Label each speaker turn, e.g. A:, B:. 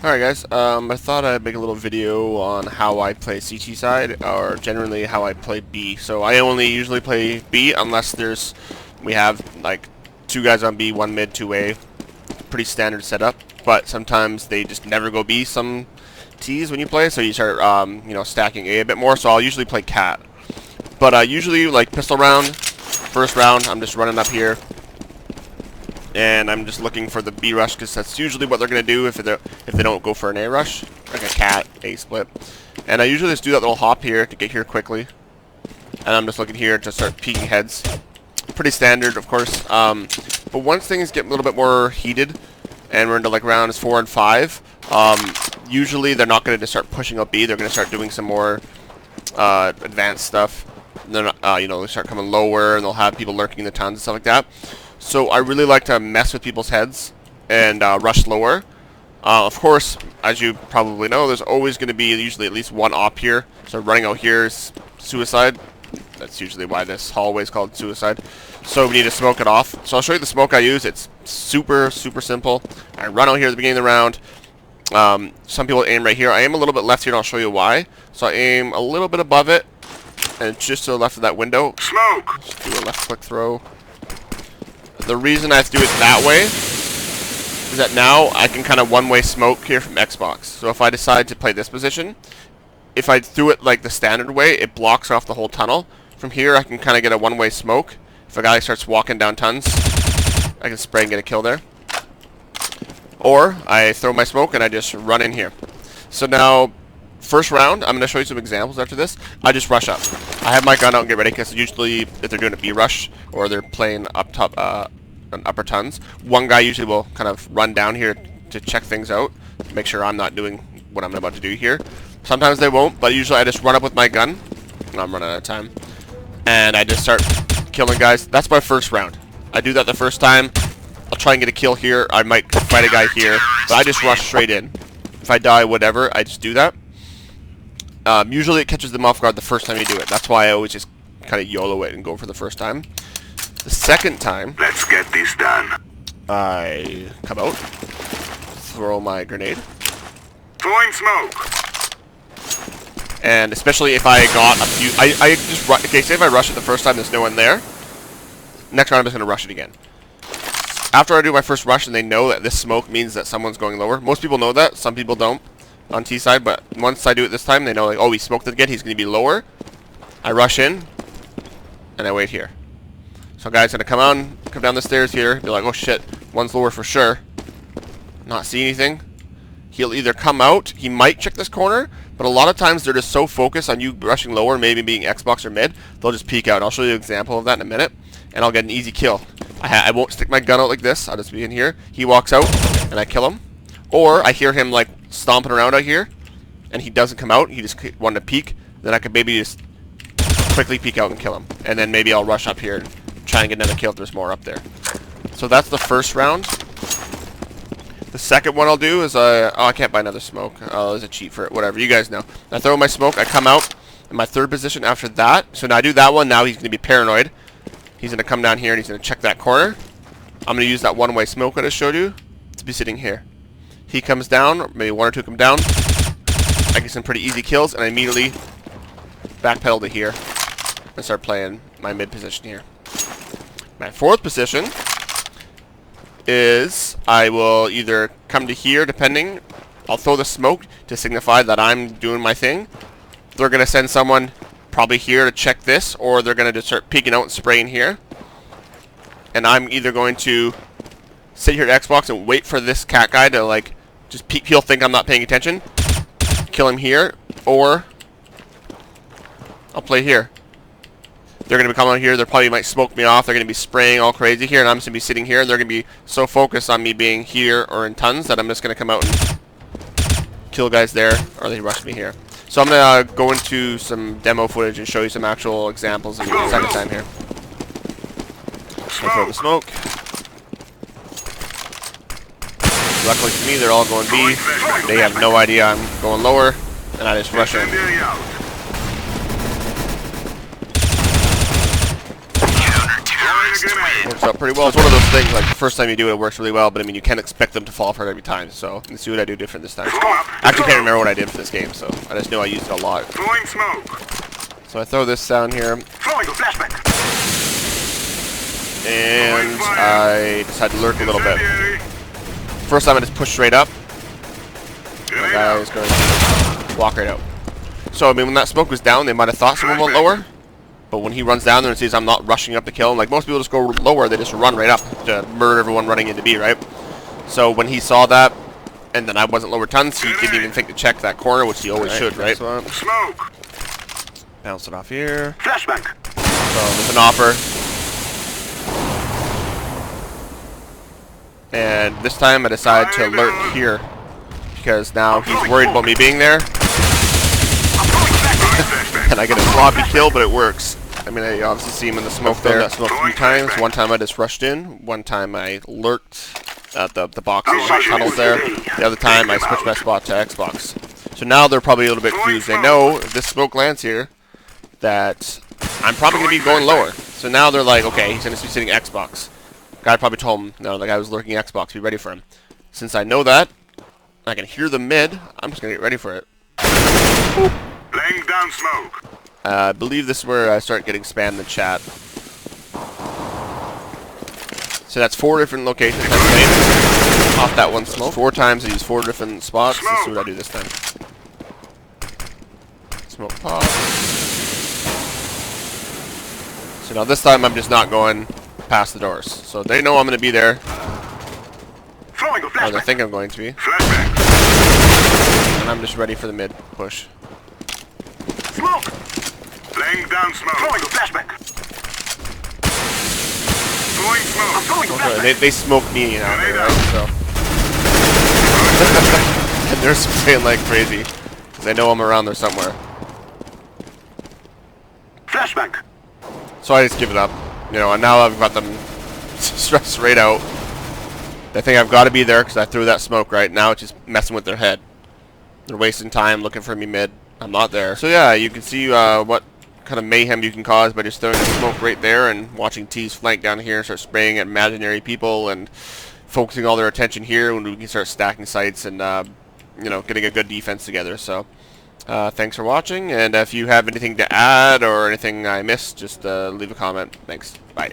A: Alright guys, I thought I'd make a little video on how I play CT side, or generally how I play B. So I only usually play B unless we have like 2 guys on B, 1 mid, 2 A. Pretty standard setup, but sometimes they just never go B some Ts when you play, so you start stacking A bit more, so I'll usually play cat. But usually like pistol round, first round, I'm just running up here. And I'm just looking for the B rush because that's usually what they're going to do if they don't go for an A rush, like a cat A split. And I usually just do that little hop here to get here quickly. And I'm just looking here to start peeking heads. Pretty standard, of course. But once things get a little bit more heated, and we're into like rounds 4 and 5, usually they're not going to just start pushing up B. They're going to start doing some more advanced stuff. And then they start coming lower, and they'll have people lurking in the towns and stuff like that. So I really like to mess with people's heads and rush lower. Of course, as you probably know, there's always going to be usually at least one op here. So running out here is suicide. That's usually why this hallway is called suicide. So we need to smoke it off. So I'll show you the smoke I use. It's super simple. I run out here at the beginning of the round. Some people aim right here. I aim a little bit left here, and I'll show you why. So I aim a little bit above it, and just to the left of that window.
B: Smoke!
A: Just do a left click throw. The reason I have to do it that way is that now I can kind of one-way smoke here from Xbox. So if I decide to play this position, if I do it like the standard way, it blocks off the whole tunnel. From here, I can kind of get a one-way smoke. If a guy starts walking down tons, I can spray and get a kill there. Or I throw my smoke and I just run in here. So now, first round, I'm going to show you some examples after this. I just rush up. I have my gun out and get ready because usually if they're doing a B rush or they're playing up top upper tons, one guy usually will kind of run down here to check things out, make sure I'm not doing what I'm about to do here. Sometimes they won't, but usually I just run up with my gun. I'm running out of time. And I just start killing guys. That's my first round. I do that the first time. I'll try and get a kill here. I might fight a guy here, but I just rush straight in. If I die, whatever, I just do that. Usually it catches them off guard the first time you do it. That's why I always just kind of YOLO it and go for the first time. The second time,
B: let's get this done.
A: I come out, throw my grenade.
B: Throwing smoke.
A: And especially if I got a few, I just okay, say if I rush it the first time there's no one there, next round I'm just going to rush it again. After I do my first rush and they know that this smoke means that someone's going lower. Most people know that, some people don't on T side, but once I do it this time, they know like, oh, he smoked it again, he's going to be lower. I rush in, and I wait here. So guy's going to come down the stairs here, be like, oh shit, one's lower for sure. Not see anything. He'll either come out, he might check this corner, but a lot of times they're just so focused on you rushing lower, maybe being Xbox or mid, they'll just peek out. I'll show you an example of that in a minute, and I'll get an easy kill. I won't stick my gun out like this, I'll just be in here. He walks out, and I kill him. Or I hear him like stomping around out here, and he doesn't come out, he just wanted to peek, then I could maybe just quickly peek out and kill him. And then maybe I'll rush up here and try and get another kill if there's more up there. So that's the first round. The second one I'll do is, I can't buy another smoke. There's a cheat for it, whatever, you guys know. I throw my smoke, I come out in my third position after that. So now I do that one, now he's going to be paranoid. He's going to come down here and he's going to check that corner. I'm going to use that one-way smoke that I showed you to be sitting here. He comes down, maybe one or two come down. I get some pretty easy kills, and I immediately backpedal to here and start playing my mid position here. My fourth position is I will either come to here, depending. I'll throw the smoke to signify that I'm doing my thing. They're going to send someone probably here to check this, or they're going to just start peeking out and spraying here. And I'm either going to sit here at Xbox and wait for this cat guy to like just peek. He'll think I'm not paying attention, kill him here, or I'll play here. They're going to be coming out here, they probably might smoke me off, they're going to be spraying all crazy here, and I'm just going to be sitting here, and they're going to be so focused on me being here or in tons that I'm just going to come out and kill guys there, or they rush me here. So I'm going to go into some demo footage and show you some actual examples in the second time here. I throw the smoke. Luckily for me, they're all going B. They have no idea I'm going lower, and I just rush in. works out pretty well. It's one of those things, like, the first time you do it, it works really well, but I mean, you can't expect them to fall apart every time, so let's see what I do different this time. I actually can't remember what I did for this game, so I just know I used it a lot.
B: Throwing smoke.
A: So I throw this down here,
B: Throwing a flashback.
A: and I decide to lurk a little bit.
B: Incendiary.
A: First time I just push straight up, the
B: Grenade
A: guy
B: out.
A: is going to walk right out. So, I mean, when that smoke was down, they might have thought someone went lower. But when he runs down there and sees I'm not rushing up to kill him, like most people just go lower, they just run right up to murder everyone running into B, right? So when he saw that, and then I wasn't lower tons, he didn't even think to check that corner, which he always should, right? So
B: Smoke.
A: bounce it off here.
B: Flashback.
A: So there's an offer. And this time I decide to lurk here. Because now he's worried about me being there.
B: I'm throwing flashback.
A: And I get a sloppy kill, but it works. I mean, I obviously see him in the smoke there. That smoke 3 times. One time I just rushed in. One time I lurked at the boxes and tunnels there. The other time I switched my spot to Xbox. So now they're probably a little bit confused. They know if this smoke lands here that I'm probably going to be going lower. So now they're like, okay, he's going to be sitting Xbox. Guy probably told him, no, the guy was lurking Xbox, be ready for him. Since I know that, I can hear the mid, I'm just going to get ready for it.
B: Laying down smoke.
A: I believe this is where I start getting spammed in the chat. So that's 4 different locations I played off that one smoke. 4 times I use 4 different spots. Let's see what I do this time. Smoke pop. So now this time I'm just not going past the doors. So they know I'm going to be there.
B: Throwing a
A: Or they
B: flashback.
A: think I'm going to be.
B: Flashback.
A: And I'm just ready for the mid push.
B: Smoke. Laying down smoke. Throwing a flashback. Throwing smoke. I'm throwing a
A: Okay,
B: flashback.
A: they smoke me out there, right? So. And they're spraying like crazy. Because they know I'm around there somewhere.
B: Flashback.
A: So I just give it up. You know, and now I've got them stressed right out. They think I've got to be there because I threw that smoke right. Now it's just messing with their head. They're wasting time looking for me mid. I'm not there. So yeah, you can see what kind of mayhem you can cause by just throwing the smoke right there and watching T's flank down here and start spraying at imaginary people and focusing all their attention here when we can start stacking sites and you know, getting a good defense together. So thanks for watching, and if you have anything to add or anything I missed, just leave a comment. Thanks. Bye.